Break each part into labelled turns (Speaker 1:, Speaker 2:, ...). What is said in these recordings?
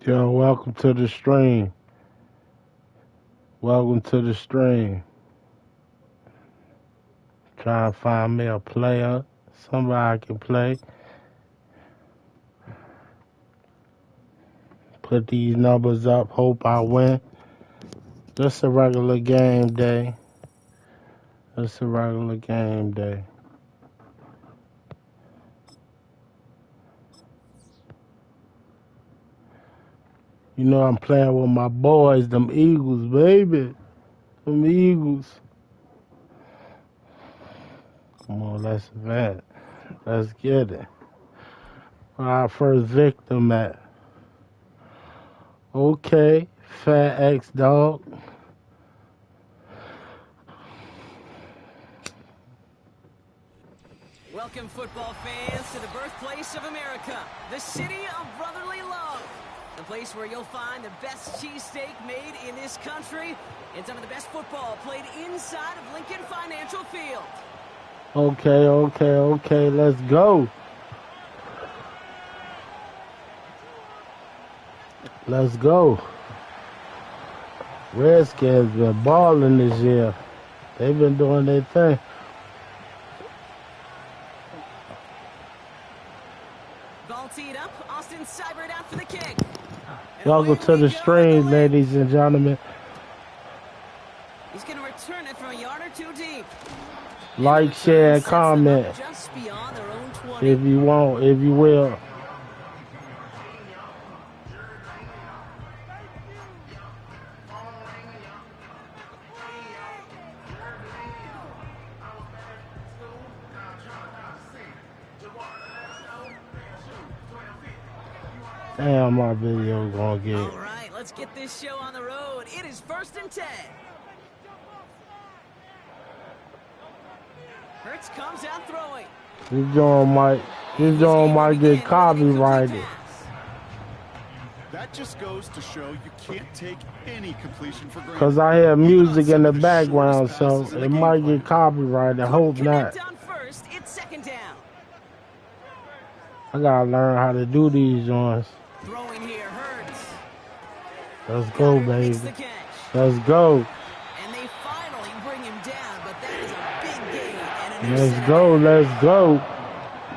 Speaker 1: Yo, welcome to the stream. Welcome to the stream. Trying to find me a player, somebody I can play. Put these numbers up, hope I win. Just a regular game day. Just a regular game day. You know I'm playing with my boys, them Eagles, baby. Them Eagles. Come on, let's vet. Let's get it. Where our first victim at? Okay, Fat X Dog.
Speaker 2: Welcome, football fans, to the birthplace of America, the city of brotherly love. The place where you'll find the best cheesesteak made in this country and some of the best football played inside of Lincoln Financial Field.
Speaker 1: Okay, let's go. Let's go. Redskins been balling this year. They've been doing their thing.
Speaker 2: Ball teed up. Austin Seibert out for the kick.
Speaker 1: Welcome to the stream, ladies and gentlemen.
Speaker 2: He's going to return it from a yard or two deep.
Speaker 1: Like, share, and comment
Speaker 2: just beyond their own 20.
Speaker 1: if you want, if you will. Damn, my video gonna get.
Speaker 2: All right, let's get this show on the road. It is 1st and 10. Hurts comes out throwing.
Speaker 1: This joint might get copyrighted.
Speaker 3: That just goes to show you can't take any completion for granted.
Speaker 1: Cause I hear music in the background, so it might get copyrighted. I hope not.
Speaker 2: On first, it's 2nd down.
Speaker 1: I gotta learn how to do these joints.
Speaker 2: Throwing here, Hurts.
Speaker 1: Let's go, baby.
Speaker 2: The catch.
Speaker 1: Let's go.
Speaker 2: And they finally bring him down, but that is a big gain. And a
Speaker 1: Let's go. Let's go.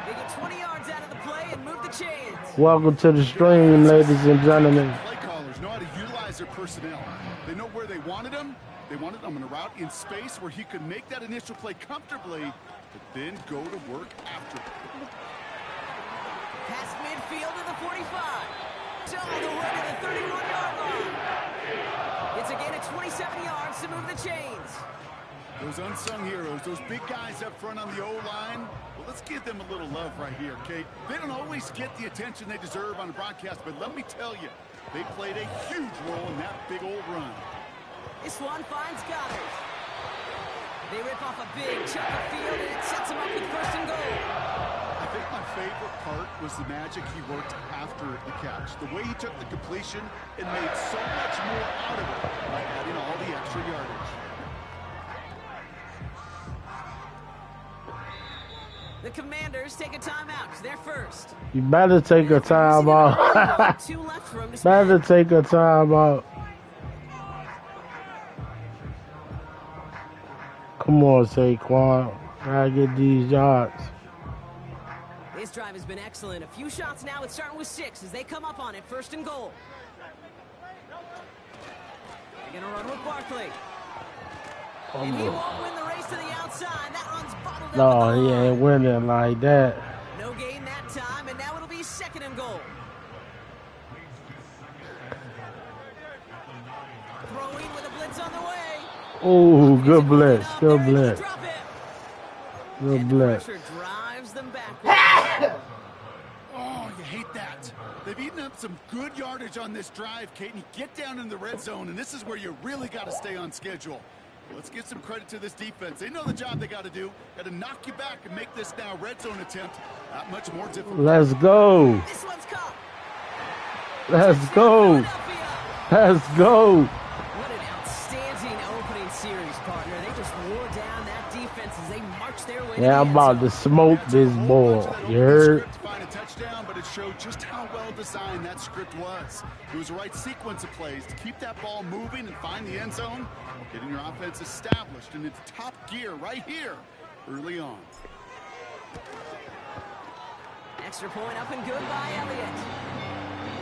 Speaker 2: They get 20 yards out of the play and move the chains.
Speaker 1: Welcome to the stream, ladies and gentlemen.
Speaker 3: Play callers know how to utilize their personnel. They know where they wanted him. They wanted him on a route in space where he could make that initial play comfortably, but then go to work after.
Speaker 2: Past midfield to the 45. All the way to the 31-yard line. It's a gain of 27 yards to move the chains.
Speaker 3: Those unsung heroes, those big guys up front on the O-line, well, let's give them a little love right here, Kate. They don't always get the attention they deserve on the broadcast, but let me tell you, they played a huge role in that big old run.
Speaker 2: This one finds Goddard. They rip off a big chunk of field, and it sets them up with 1st and goal.
Speaker 3: I think my favorite part was the magic he worked after the catch. The way he took the completion and made so much more out of it by adding all the extra yardage.
Speaker 2: The Commanders take a timeout because they're first.
Speaker 1: You better take a timeout.
Speaker 2: Two left for him to
Speaker 1: Better take a timeout. Come on, Saquon. Gotta get these yards.
Speaker 2: This drive has been excellent. A few shots now. It's starting with 6 as they come up on it. 1st and goal. They're going to run with Barkley. And he won't win the race to the outside. That runs bottled up.
Speaker 1: No, he ain't winning like that.
Speaker 2: No gain that time, and now it'll be 2nd and goal. Throwing with a blitz on the way.
Speaker 1: Ooh, good blitz. Good blitz. Good blitz.
Speaker 2: Pressure drives them backwards.
Speaker 3: Oh, you hate that. They've eaten up some good yardage on this drive, Kate, and you get down in the red zone, and this is where you really got to stay on schedule. Let's give some credit to this defense. They know the job they got to do. Got to knock you back and make this now red zone attempt that much more difficult.
Speaker 1: Let's go.
Speaker 2: This one's caught.
Speaker 1: Let's go. Let's go.
Speaker 2: What an outstanding opening series, partner. They just wore down that defense as they marched their way.
Speaker 1: Yeah, I'm about to smoke this ball. You heard?
Speaker 3: Find a touchdown, but it showed just how well designed that script was. It was the right sequence of plays to keep that ball moving and find the end zone while getting your offense established in its top gear right here early on.
Speaker 2: Extra point up and good by Elliott.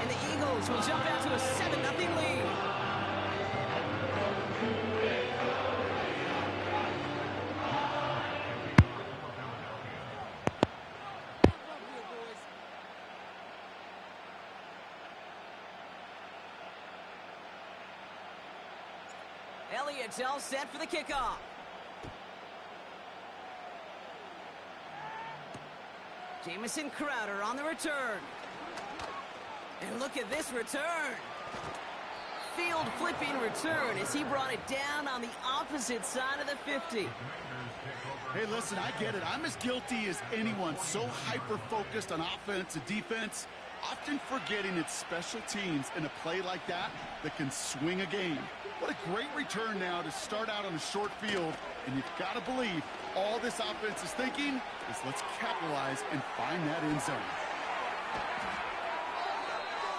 Speaker 2: And the Eagles will jump out to a 7-0 lead. Elliott's all set for the kickoff. Jamison Crowder on the return. And look at this return. Field flipping return as he brought it down on the opposite side of the 50.
Speaker 3: Hey, listen, I get it. I'm as guilty as anyone. So hyper-focused on offense and defense, often forgetting it's special teams in a play like that can swing a game. What a great return now to start out on a short field. And you've got to believe all this offense is thinking is let's capitalize and find that end zone.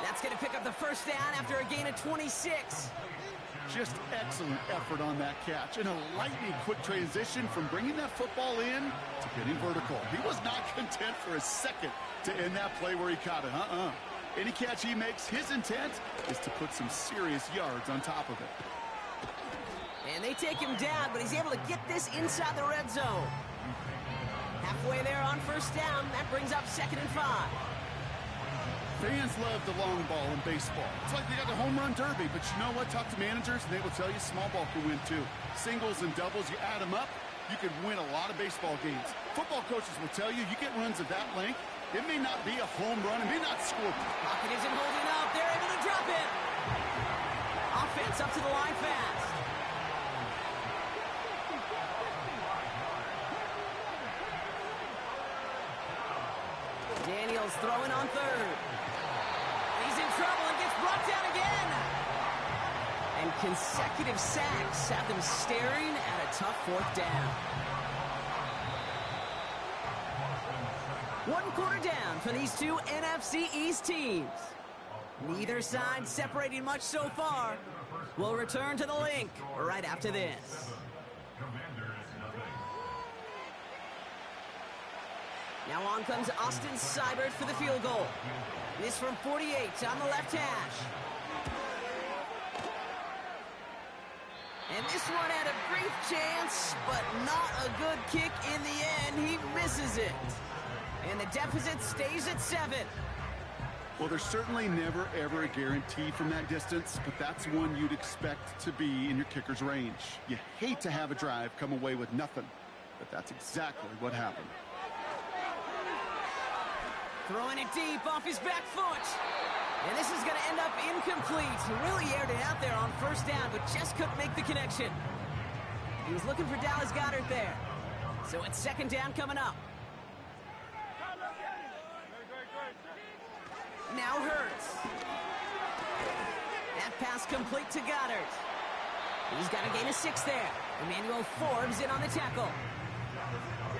Speaker 2: That's going to pick up the first down after a gain of 26.
Speaker 3: Just excellent effort on that catch. And a lightning quick transition from bringing that football in to getting vertical. He was not content for a second to end that play where he caught it. Any catch he makes, his intent is to put some serious yards on top of it.
Speaker 2: And they take him down, but he's able to get this inside the red zone. Halfway there on first down. That brings up 2nd and 5.
Speaker 3: Fans love the long ball in baseball. It's like they got the home run derby, but you know what? Talk to managers, and they will tell you small ball can win too. Singles and doubles, you add them up, you can win a lot of baseball games. Football coaches will tell you, you get runs of that length, it may not be a home run, it may not score.
Speaker 2: Pocket isn't holding up. They're able to drop it. Offense up to the line fast. Daniels throwing on third. He's in trouble and gets brought down again. And consecutive sacks have them staring at a tough 4th down. 1 quarter down for these two NFC East teams. Neither side separating much so far. We'll return to the link right after this. Now on comes Austin Seibert for the field goal. This from 48 on the left hash. And this one had a brief chance, but not a good kick in the end. He misses it. And the deficit stays at 7.
Speaker 3: Well, there's certainly never, ever a guarantee from that distance, but that's one you'd expect to be in your kicker's range. You hate to have a drive come away with nothing, but that's exactly what happened.
Speaker 2: Throwing it deep off his back foot. And this is going to end up incomplete. He really aired it out there on first down, but just couldn't make the connection. He was looking for Dallas Goedert there. So it's 2nd down coming up. Now Hurts. That pass complete to Goedert. He's got a gain of 6 there. Emmanuel Forbes in on the tackle.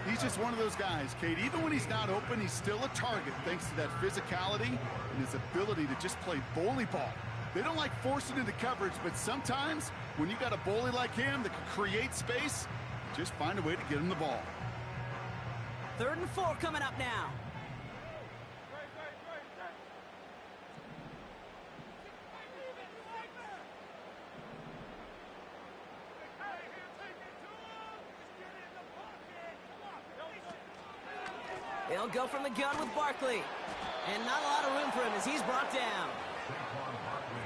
Speaker 3: He's just one of those guys, Kate. Even when he's not open, he's still a target thanks to that physicality and his ability to just play bully ball. They don't like forcing into coverage, but sometimes when you got a bully like him that can create space, just find a way to get him the ball.
Speaker 2: 3rd and 4 coming up now. They'll go from the gun with Barkley. And not a lot of room for him as he's brought down.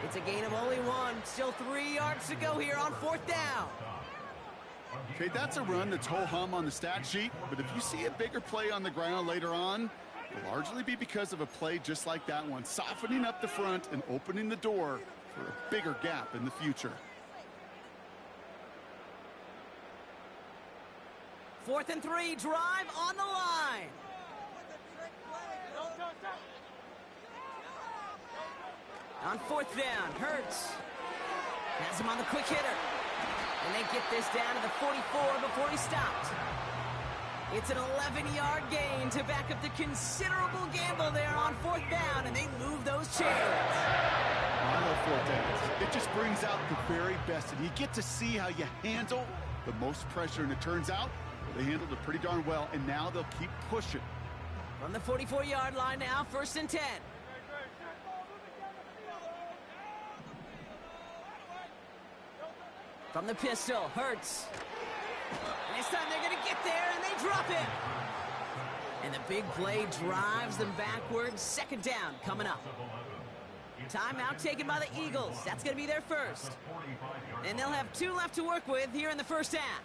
Speaker 2: It's a gain of only 1. Still 3 yards to go here on 4th down.
Speaker 3: Okay, that's a run that's ho-hum on the stat sheet, but if you see a bigger play on the ground later on, it'll largely be because of a play just like that one, softening up the front and opening the door for a bigger gap in the future.
Speaker 2: 4th and 3, drive on the line. On 4th down, Hurts has him on the quick hitter. And they get this down to the 44 before he stopped. It's an 11-yard gain to back up the considerable gamble there on 4th down, and they move those chains.
Speaker 3: I love 4th downs. It just brings out the very best, and you get to see how you handle the most pressure, and it turns out they handled it pretty darn well, and now they'll keep pushing.
Speaker 2: From the 44-yard line now, 1st and 10. From the pistol, Hurts. And this time they're going to get there, and they drop it. And the big play drives them backwards. 2nd down coming up. Timeout taken by the Eagles. That's going to be their first. And they'll have 2 left to work with here in the 1st half.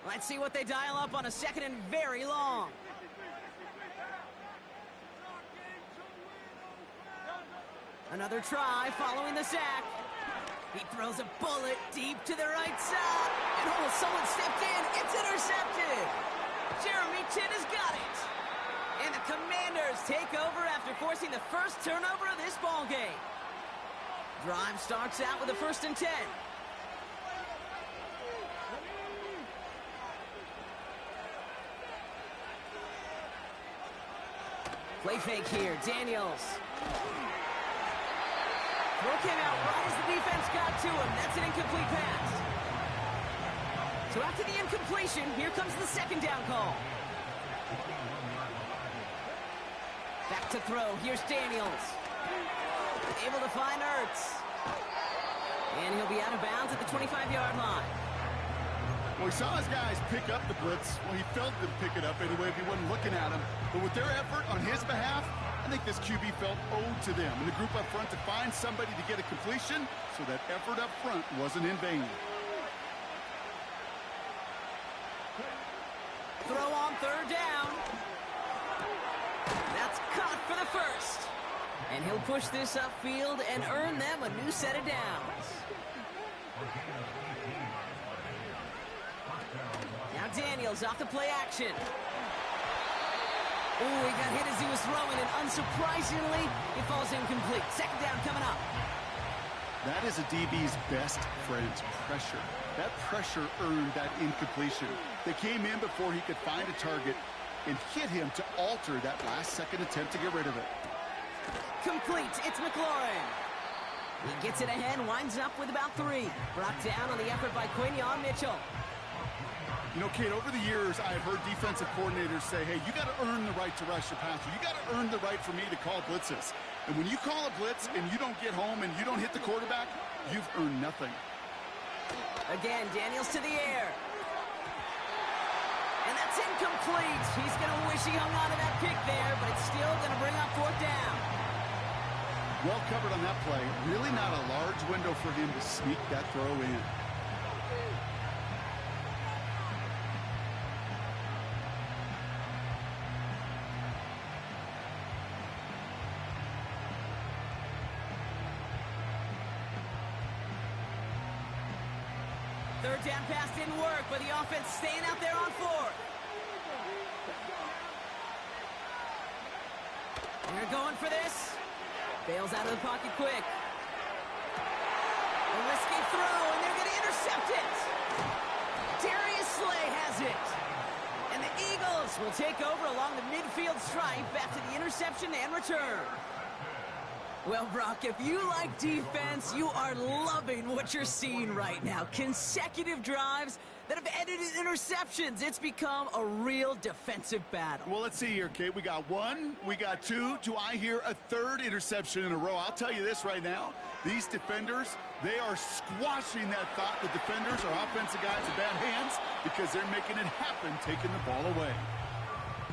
Speaker 2: Let's see what they dial up on a 2nd and very long. Another try following the sack. He throws a bullet deep to the right side. And oh, someone stepped in. It's intercepted. Jeremy Chin has got it. And the Commanders take over after forcing the first turnover of this ball game. Drive starts out with a 1st and 10. Play fake here, Daniels. Throw came out right as the defense got to him. That's an incomplete pass. So after the incompletion, here comes the 2nd down call. Back to throw. Here's Daniels. Able to find Ertz. And he'll be out of bounds at the 25-yard line.
Speaker 3: Well, he saw his guys pick up the blitz. Well, he felt them pick it up anyway if he wasn't looking at him. But with their effort on his behalf, I think this QB felt owed to them and the group up front to find somebody to get a completion, so that effort up front wasn't in vain.
Speaker 2: Throw on 3rd down. That's caught for the first. And he'll push this upfield and earn them a new set of downs. Now Daniels off the play action. Oh, he got hit as he was throwing, and unsurprisingly, it falls incomplete. 2nd down coming up.
Speaker 3: That is a DB's best friend, pressure. That pressure earned that incompletion. They came in before he could find a target and hit him to alter that last-second attempt to get rid of it.
Speaker 2: Complete. It's McLaurin. He gets it ahead, winds up with about 3. Brought down on the effort by Quinion Mitchell.
Speaker 3: You know, Kate, over the years, I've heard defensive coordinators say, hey, you got to earn the right to rush your passer. You got to earn the right for me to call blitzes. And when you call a blitz and you don't get home and you don't hit the quarterback, you've earned nothing.
Speaker 2: Again, Daniels to the air. And that's incomplete. He's going to wish he hung on to that pick there, but it's still going to bring up 4th down.
Speaker 3: Well covered on that play. Really not a large window for him to sneak that throw in.
Speaker 2: Third down pass didn't work, but the offense staying out there on 4th. They're going for this. Bails out of the pocket quick. A risky throw, and they're going to intercept it. Darius Slay has it. And the Eagles will take over along the midfield stripe after the interception and return. Well, Brock, if you like defense, you are loving what you're seeing right now. Consecutive drives that have ended in interceptions. It's become a real defensive battle.
Speaker 3: Well, let's see here, Kate. We got 1, we got 2. Do I hear a 3rd interception in a row? I'll tell you this right now. These defenders, they are squashing that thought. The defenders are offensive guys in bad hands because they're making it happen, taking the ball away.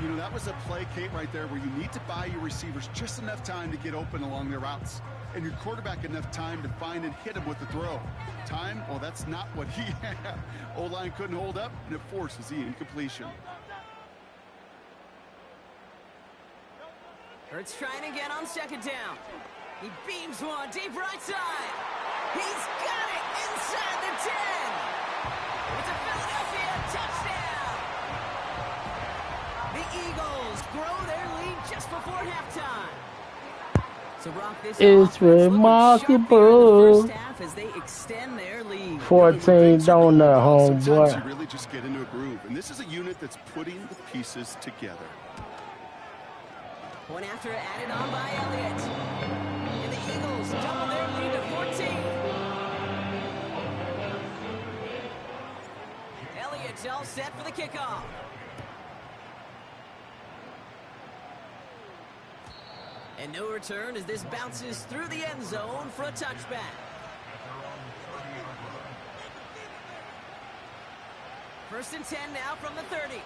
Speaker 3: You know, that was a play, Kate, right there where you need to buy your receivers just enough time to get open along their routes, and your quarterback enough time to find and hit him with the throw. Time, well, that's not what he had. O-line couldn't hold up, and it forces the incompletion.
Speaker 2: Hurts trying again on 2nd down. He beams one deep right side. He's got it inside the 10. It's a Philadelphia touchdown. The Eagles grow their lead just before halftime. So Brock, this
Speaker 1: It's
Speaker 2: offense looking sharper in the
Speaker 1: remarkable.
Speaker 2: first half as they extend their lead.
Speaker 1: 14 donut,
Speaker 3: Sometimes you
Speaker 1: homeboy.
Speaker 3: really just get into a groove, and this is a unit that's putting the pieces together.
Speaker 2: One after added on by Elliott. And the Eagles double their lead to 14. Elliott's all set for the kickoff. And no return as this bounces through the end zone for a touchback. First and 10 now from the 30.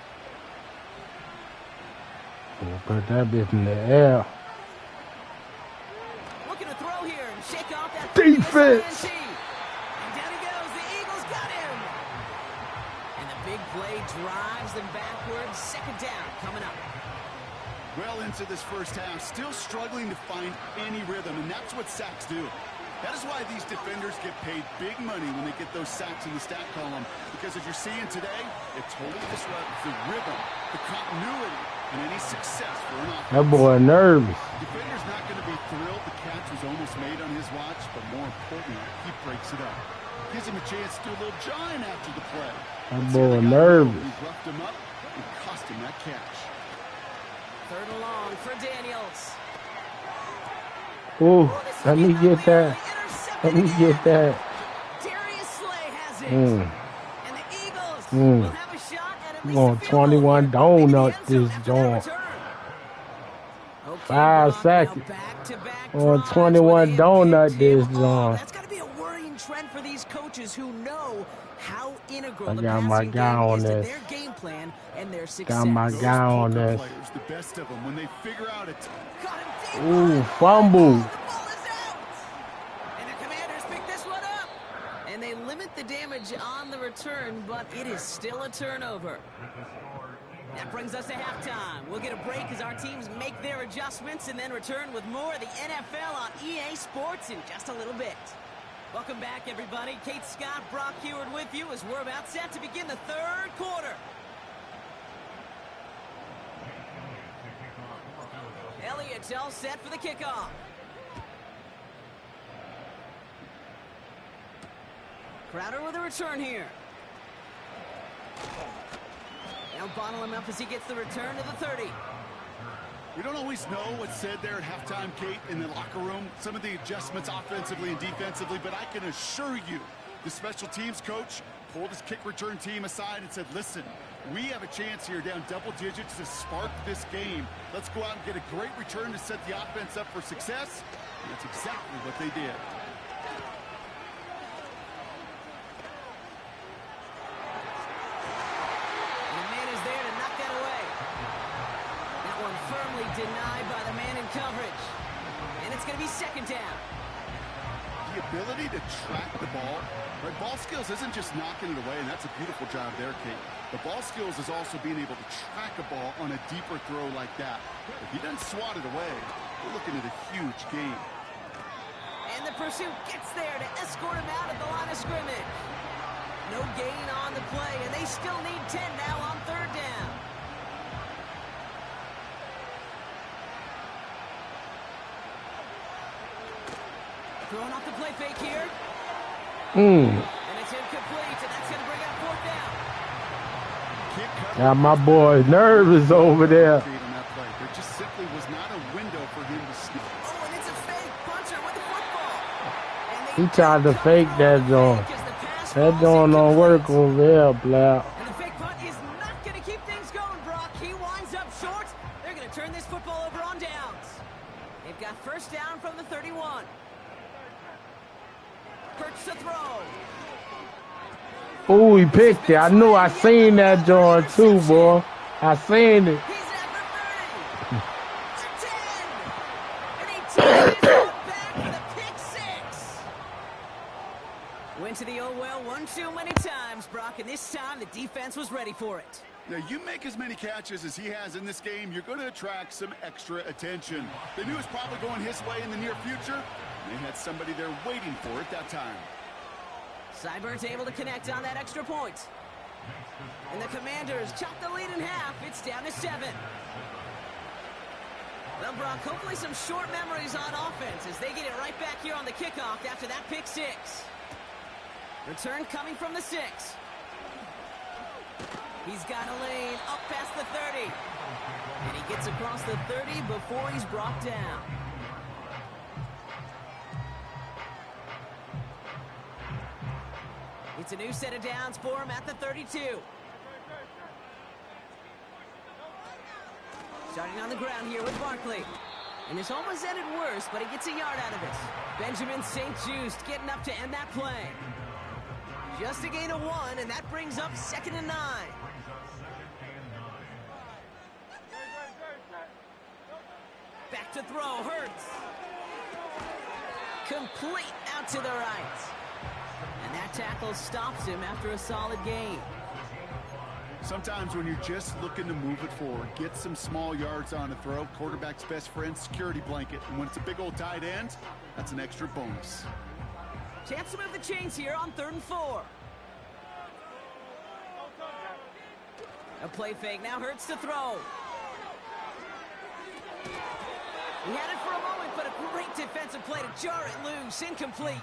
Speaker 1: Put that bitch in the air.
Speaker 2: Looking to throw here and shake off that
Speaker 1: Defense.
Speaker 2: And down he goes. The Eagles got him. And the big play drives them backwards. Second down coming up.
Speaker 3: Well into this first half, still struggling to find any rhythm, and that's what sacks do. That is why these defenders get paid big money when they get those sacks in the stat column, because as you're seeing today, it totally disrupts the rhythm, the continuity, and any success for an offense.
Speaker 1: That boy nervous.
Speaker 3: Defender's not going to be thrilled the catch was almost made on his watch, but more importantly, he breaks it up. Gives him a chance to do a little jawing after the play.
Speaker 1: That boy nervous.
Speaker 3: He roughed him up and cost him that catch.
Speaker 2: Third and long for Daniels.
Speaker 1: Ooh, let me get that. Let me get that.
Speaker 2: Darius Slay has it.
Speaker 1: Mm.
Speaker 2: And the Eagles will have a shot at least
Speaker 1: On
Speaker 2: a field goal
Speaker 1: 21
Speaker 2: here. Maybe the
Speaker 1: donut
Speaker 2: end zone
Speaker 1: this
Speaker 2: after that
Speaker 1: joint.
Speaker 2: return. Okay,
Speaker 1: 5
Speaker 2: Brock, now
Speaker 1: seconds.
Speaker 2: back-to-back
Speaker 1: On
Speaker 2: drives
Speaker 1: 21
Speaker 2: with
Speaker 1: donut
Speaker 2: him.
Speaker 1: this
Speaker 2: Oh,
Speaker 1: joint.
Speaker 2: that's got to be a worrying trend for these coaches who know how integral
Speaker 1: I
Speaker 2: the
Speaker 1: got my
Speaker 2: passing
Speaker 1: guy
Speaker 2: game
Speaker 1: on
Speaker 2: is to
Speaker 1: this.
Speaker 2: their game plan and their success.
Speaker 1: Got my
Speaker 3: Those
Speaker 1: guy on
Speaker 3: poker
Speaker 1: this.
Speaker 3: players, the best of them, when they figure out it.
Speaker 2: Got him deep
Speaker 1: Ooh,
Speaker 2: on the
Speaker 1: fumble.
Speaker 2: ball. The ball is out. And the Commanders pick this one up. And they limit the damage on the return, but it is still a turnover. That brings us to halftime. We'll get a break as our teams make their adjustments and then return with more of the NFL on EA Sports in just a little bit. Welcome back, everybody. Kate Scott, Brock Heward with you as we're about set to begin the third quarter. Elliott's all set for the kickoff. Crowder with a return here. Now bottle him up as he gets the return to the 30.
Speaker 3: We don't always know what's said there at halftime, Kate, in the locker room. Some of the adjustments offensively and defensively, but I can assure you the special teams coach pulled his kick return team aside and said, listen, we have a chance here down double digits to spark this game. Let's go out and get a great return to set the offense up for success. And that's exactly what they did.
Speaker 2: And the man is there to knock that away. That one firmly denied by the man in coverage. And it's going to be second down.
Speaker 3: The ability to track the ball, right? Ball skills isn't just knocking it away, and that's a beautiful job there, Kate. The ball skills is also being able to track a ball on a deeper throw like that. If he doesn't swat it away, we're looking at a huge game.
Speaker 2: And the pursuit gets there to escort him out at the line of scrimmage. No gain on the play, and they still need 10 now on third down. Throwing off the play fake here. And it's incomplete, and that's going to bring out fourth down.
Speaker 1: Got my boy nervous over there.
Speaker 3: On that play. There just simply was not a window for him to sneak.
Speaker 2: Oh, and it's a fake puncher with the football.
Speaker 1: He tried to fake that joint. That joint don't work over there, Blair.
Speaker 2: And the fake punt is not going to keep things going, Brock. He winds up short. They're going to turn this football over on downs. They've got first down from the 31. Hurts to throw.
Speaker 1: Ooh, he picked it. I knew I seen that joint too, boy. I seen it.
Speaker 2: He's at the 30. To 10. And he takes it back for the pick six. Went to the oh well one too many times, Brock, and this time the defense was ready for it.
Speaker 3: Now, you make as many catches as he has in this game, you're going to attract some extra attention. They knew it was probably going his way in the near future. They had somebody there waiting for it that time.
Speaker 2: Seibert's able to connect on that extra point. And the Commanders chop the lead in half. It's down to 7. Well, Brock, hopefully some short memories on offense as they get it right back here on the kickoff after that pick six. Return coming from the 6. He's got a lane up past the 30. And he gets across the 30 before he's brought down. It's a new set of downs for him at the 32. Starting on the ground here with Barkley. And this almost ended worse, but he gets a yard out of it. Benjamin St. Just getting up to end that play. Just a gain of 1, and that brings up 2nd and 9. Back to throw, Hurts. Complete out to the right. And that tackle stops him after a solid gain.
Speaker 3: Sometimes when you're just looking to move it forward, get some small yards on a throw, quarterback's best friend, security blanket. And when it's a big old tight end, that's an extra bonus.
Speaker 2: Chance to move the chains here on 3rd and 4. A play fake, now Hurts to throw. He had it for a moment, but a great defensive play to jar it loose, incomplete.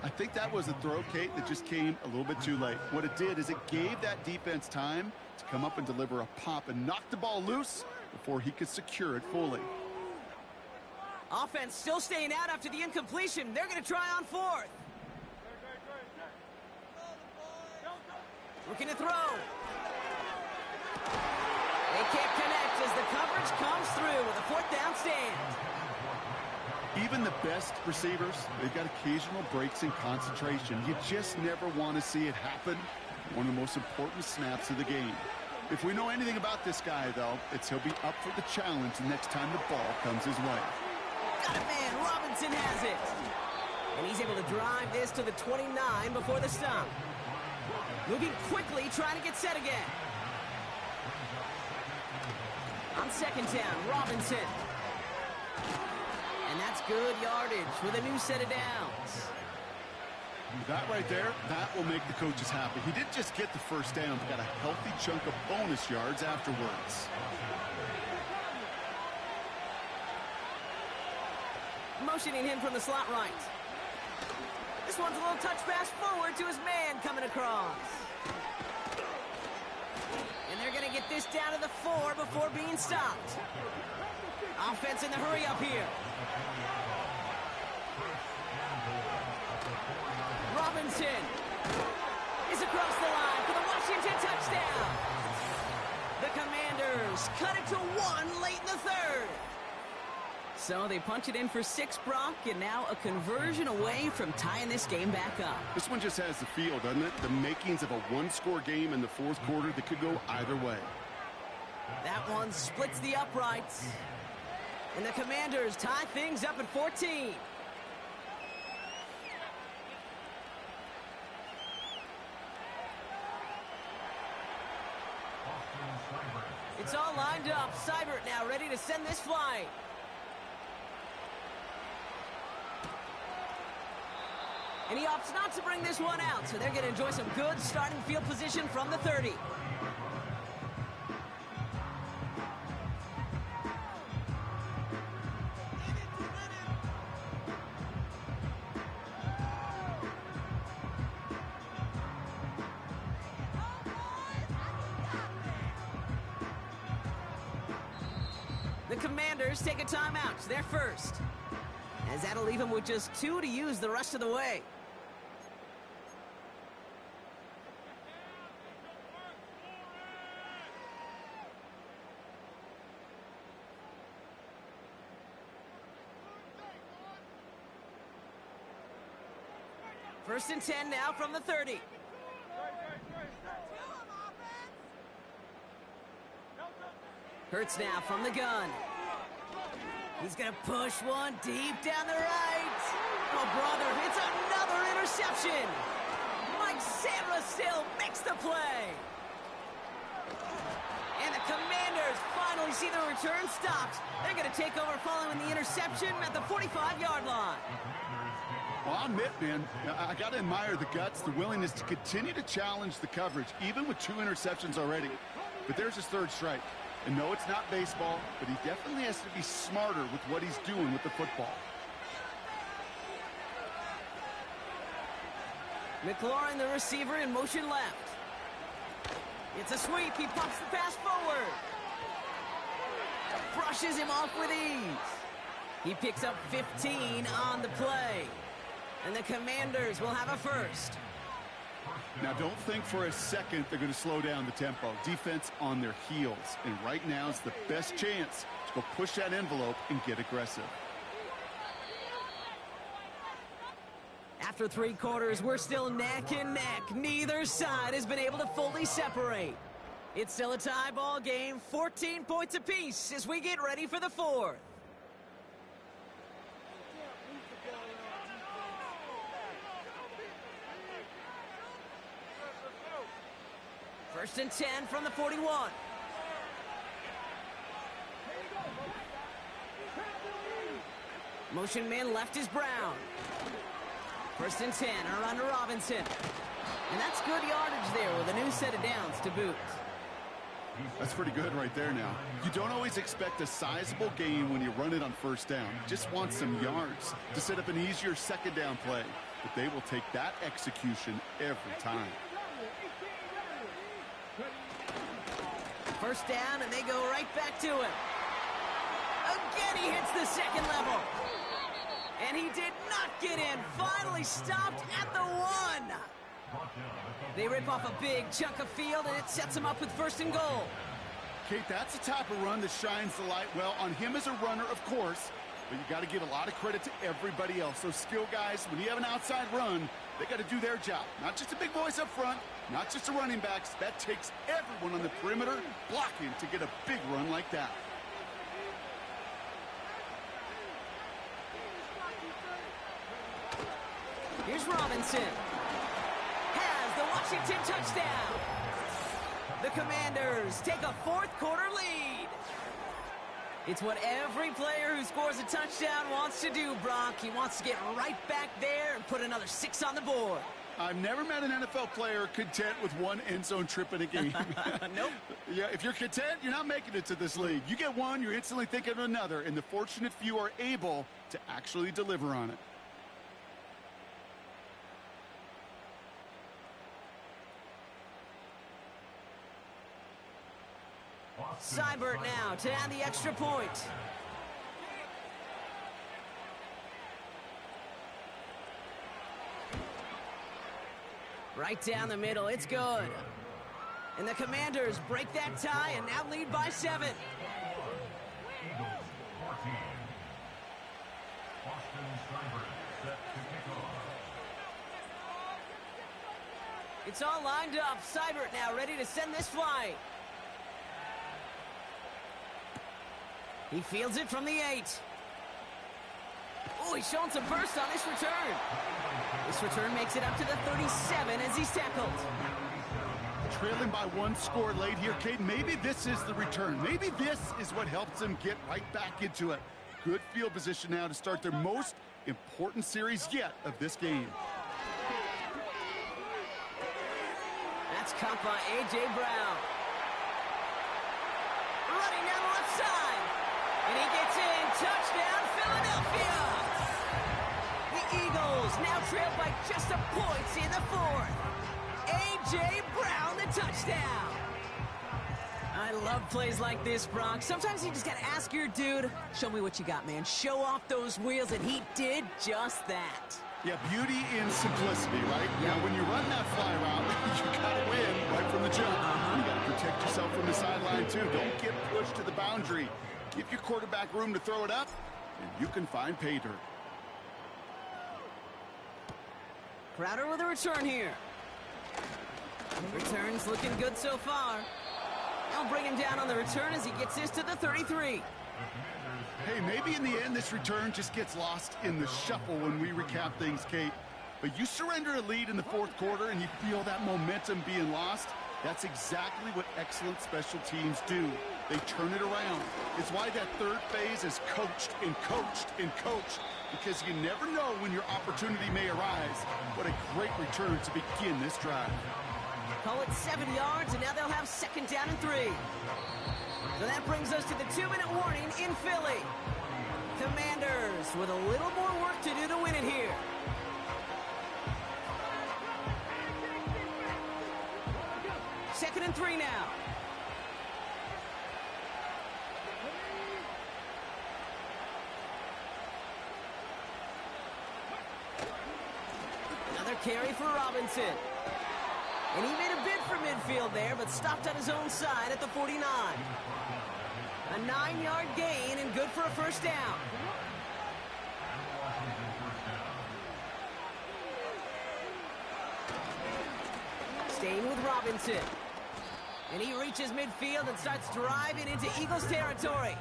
Speaker 3: I think that was a throw, Kate, that just came a little bit too late. What it did is it gave that defense time to come up and deliver a pop and knock the ball loose before he could secure it fully.
Speaker 2: Offense still staying out after the incompletion. They're going to try on 4th. Looking to throw. They can't connect as the coverage comes through with a 4th down stand.
Speaker 3: Even the best receivers, they've got occasional breaks in concentration. You just never want to see it happen. One of the most important snaps of the game. If we know anything about this guy, though, it's he'll be up for the challenge next time the ball comes his way.
Speaker 2: Got it, man. Robinson has it. And he's able to drive this to the 29 before the stop. Moving quickly, trying to get set again. On 2nd down, Robinson. And that's good yardage with a new set of downs.
Speaker 3: That right there, that will make the coaches happy. He didn't just get the first down, but got a healthy chunk of bonus yards afterwards.
Speaker 2: Motioning him from the slot right. This one's a little touch pass forward to his man coming across. And they're going to get this down to the 4 before being stopped. Offense in the hurry up here. Robinson is across the line for the Washington touchdown. The Commanders cut it to 1 late in the 3rd. So they punch it in for 6, Brock, and now a conversion away from tying this game back up.
Speaker 3: This one just has the feel, doesn't it? The makings of a one-score game in the 4th quarter that could go either way.
Speaker 2: That one splits the uprights. And the Commanders tie things up at 14. It's all lined up. Seibert now ready to send this flight. And he opts not to bring this one out, so they're going to enjoy some good starting field position from the 30. The Commanders take a timeout. They're first. As that'll leave him with just 2 to use the rest of the way. First and 10 now from the 30. Hurts now from the gun. He's going to push one deep down the right. Oh, brother, it's another interception. Mike Sandra still makes the play. And the Commanders finally see the return stopped. They're going to take over following the interception at the 45-yard line.
Speaker 3: Well, I'll admit, man, I got to admire the guts, the willingness to continue to challenge the coverage, even with 2 interceptions already. But there's his 3rd strike. And no, it's not baseball, but he definitely has to be smarter with what he's doing with the football.
Speaker 2: McLaurin, the receiver, in motion left. It's a sweep. He pumps the pass forward. Brushes him off with ease. He picks up 15 on the play. And the Commanders will have a first.
Speaker 3: Now, don't think for a second they're going to slow down the tempo. Defense on their heels. And right now is the best chance to go push that envelope and get aggressive.
Speaker 2: After 3 quarters, we're still neck and neck. Neither side has been able to fully separate. It's still a tie ball game, 14 points apiece as we get ready for the 4th. First and 10 from the 41. Motion man left is Brown. First and 10, around to Robinson. And that's good yardage there with a new set of downs to boot.
Speaker 3: That's pretty good right there now. You don't always expect a sizable gain when you run it on first down. You just want some yards to set up an easier second down play. But they will take that execution every time.
Speaker 2: First down, and they go right back to him. Again, he hits the second level. And he did not get in. Finally stopped at the 1. They rip off a big chunk of field, and it sets him up with first and goal.
Speaker 3: Kate, that's the type of run that shines the light well on him as a runner, of course. But you got to give a lot of credit to everybody else. Those skill guys, when you have an outside run, they got to do their job. Not just a big voice up front, not just the running backs. That takes everyone on the perimeter blocking to get a big run like that.
Speaker 2: Here's Robinson. Has the Washington touchdown. The Commanders take a 4th quarter lead. It's what every player who scores a touchdown wants to do, Brock. He wants to get right back there and put another 6 on the board.
Speaker 3: I've never met an NFL player content with one end zone trip in a game.
Speaker 2: Nope.
Speaker 3: Yeah, if you're content, you're not making it to this league. You get one, you're instantly thinking of another, and the fortunate few are able to actually deliver on it.
Speaker 2: Seibert now to add the extra point. Right down the middle, it's good. And the Commanders break that tie and now lead by 7. It's all lined up. Seibert now ready to send this flight. He fields it from the 8. Oh, he's showing some burst on this return. This return makes it up to the 37 as he's tackled.
Speaker 3: Trailing by 1 score late here, Cade. Maybe this is the return. Maybe this is what helps them get right back into it. Good field position now to start their most important series yet of this game.
Speaker 2: That's caught by A.J. Brown. Running down the left side. And he gets in. Touchdown, Philadelphia. The Eagles now trail by just a point in the 4th. A.J. Brown, the touchdown. I love plays like this, Brock. Sometimes you just got to ask your dude, show me what you got, man. Show off those wheels, and he did just that.
Speaker 3: Yeah, beauty in simplicity, right?
Speaker 2: Yeah.
Speaker 3: Now, when you run that fly route, you got to win right from the jump. You got to protect yourself from the sideline, too. Don't get pushed to the boundary. Give your quarterback room to throw it up, and you can find pay dirt.
Speaker 2: Crowder with a return here. Return's looking good so far. They'll bring him down on the return as he gets this to the 33.
Speaker 3: Hey, maybe in the end this return just gets lost in the shuffle when we recap things, Kate. But you surrender a lead in the 4th quarter and you feel that momentum being lost. That's exactly what excellent special teams do. They turn it around. It's why that 3rd phase is coached and coached and coached, because you never know when your opportunity may arise. What a great return to begin this drive.
Speaker 2: Call it 7 yards, and now they'll have 2nd down and 3. So that brings us to the 2-minute warning in Philly. Commanders with a little more work to do to win it here. Second and 3 now. Another carry for Robinson. And he made a bid for midfield there, but stopped on his own side at the 49. A 9-yard gain and good for a first down. Staying with Robinson. And he reaches midfield and starts driving into Eagles territory.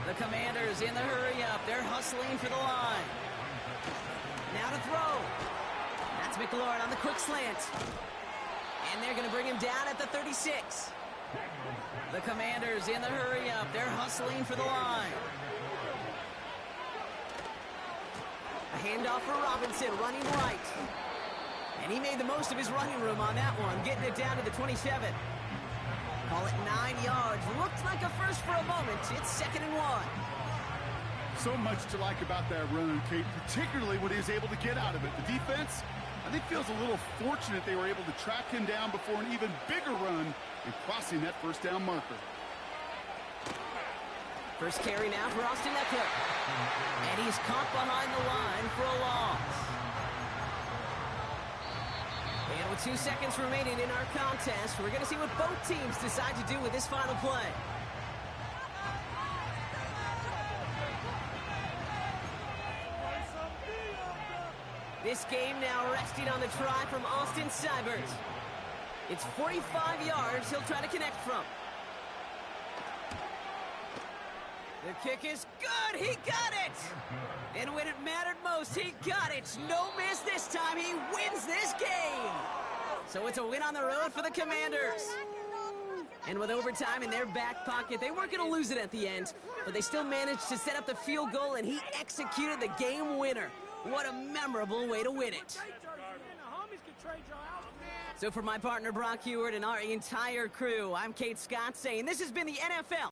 Speaker 2: The Commanders in the hurry-up. They're hustling for the line. Now to throw. That's McLaurin on the quick slant. And they're going to bring him down at the 36. The Commanders in the hurry-up. They're hustling for the line. A handoff for Robinson, running right. And he made the most of his running room on that one, getting it down to the 27. Call it 9 yards. Looked like a first for a moment. It's 2nd and 1.
Speaker 3: So much to like about that run, Kate, particularly when he was able to get out of it. The defense, I think, feels a little fortunate they were able to track him down before an even bigger run and crossing that first down marker.
Speaker 2: First carry now for Austin Eckler. And he's caught behind the line for a loss. And with 2 seconds remaining in our contest, we're going to see what both teams decide to do with this final play. This game now resting on the try from Austin Seibert. It's 45 yards he'll try to connect from. The kick is good. He got it. And when it mattered most, he got it. No miss this time. He wins this game. So it's a win on the road for the Commanders. And with overtime in their back pocket, they weren't going to lose it at the end, but they still managed to set up the field goal, and he executed the game winner. What a memorable way to win it. So for my partner, Brock Heward, and our entire crew, I'm Kate Scott saying this has been the NFL